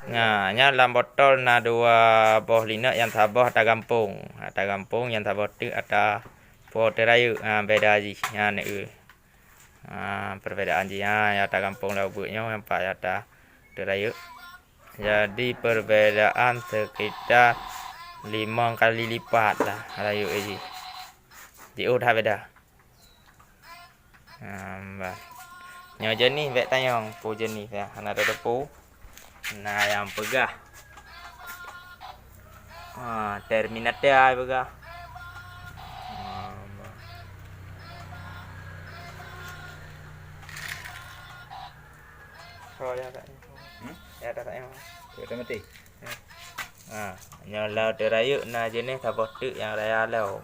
Nah, nya dalam botol na 2 linek yang tabah ada gampung. Ada gampung yang tabah tu ada po terayu. Beda ji. Nek perbedaan ji. Ya ada gampung lau buatnya yang pak ada terayu. Jadi perbedaan sekitar 5 kali lipat lah rayu ji. Ji dah beda. Nyo jenis vet tayong, po jenis ya. Ada tepu. Nah, yang pegah. Terminator pegah. Oh ya tak. Ya tak yang. Kita mati. Nyala terayu nah jenis tabah tu yang raya lau.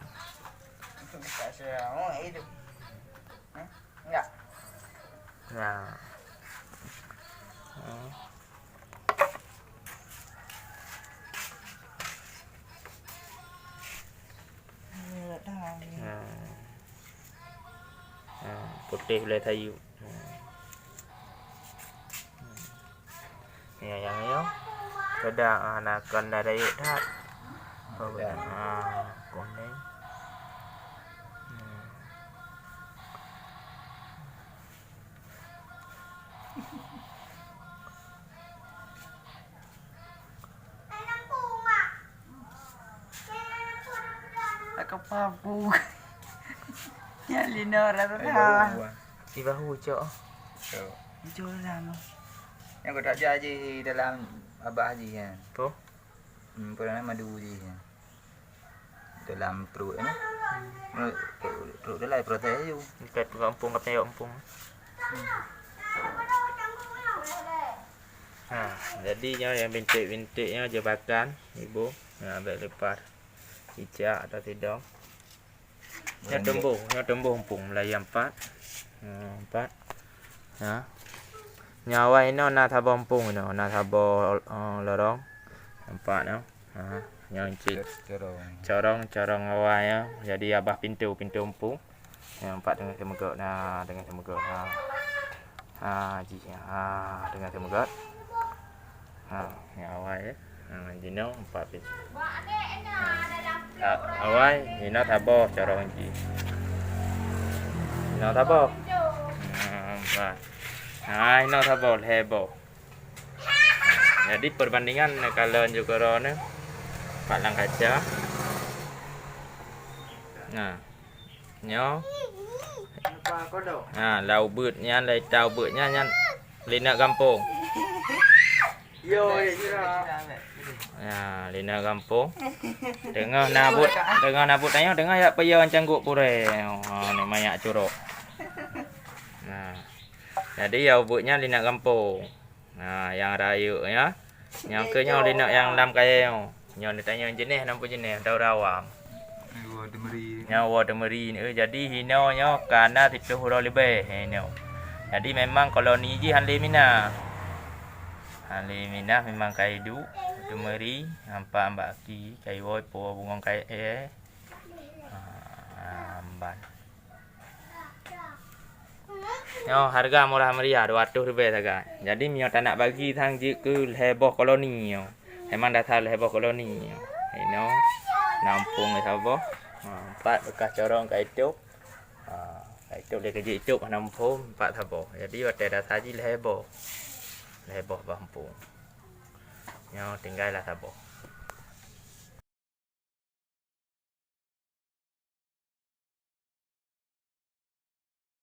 Hidup. Enggak. Nah. Putih boleh tayu. Ya yang yo. Kada anakan dari dah. Kuning. Aku papu. Ya Lina rasa dah. Di bahu cok. Jual lama. Yang kau tak jadi dalam abah haji kan. Tu. Pernah madu je kan. Dalam perut ni. Perut dia lah protes je. Dekat kampung kat peyok kampung. Jadinya yang bintik-bintiknya jebakan ibu. Ambil lepas hijak atau tidak. Nya tumbuh empung Melayu 4. 4. Nyawa ini na thabo empung no, na thabo lorong. 4 no. Yang cik. Corong awalnya. Jadi abah pintu empung. Yang 4 dengan semegot dengan semegot. Ji. Dengan semegot. Yang awal ya. Jino 4 pintu. Awal jino thabo corong ji. Jino thabo. Ini thabo hebo. Jadi perbandingan kalau juga ni Pak Lang kaca. Nyo. Lau beutnya, lai tau beutnya nyan lina kampung. Yo, ya jira. Lina kampung. Tengah nabut tanya tengah ya paya cangguk pure. Ni banyak curok. Jadi ya buatnya lina kampung. Yang rayu ya. Yang kenyau lina yang 6 kaya. Nyo ni tanya jenis nampu jenis tau rawam. Nyawa demeri ni. Jadi hino nyo kana 30 lebih hino. Jadi memang koloni ji Halimina. Halimina memang kaidu demeri hampa ambak aki kai woi po bungong kai amban. Yo harga murah meriah 200 lebih saja. Jadi mio tak nak bagi thang je ke heboh koloni yo. Memang dah tahu heboh koloni yo. Ino nampung ni sabo. 4 bekas corong kai tuk. Kai tuk dia kerja tuk nampung 4 sabo. Jadi hotel dah saji heboh. Heboh kampung. Yo tinggallah sabo.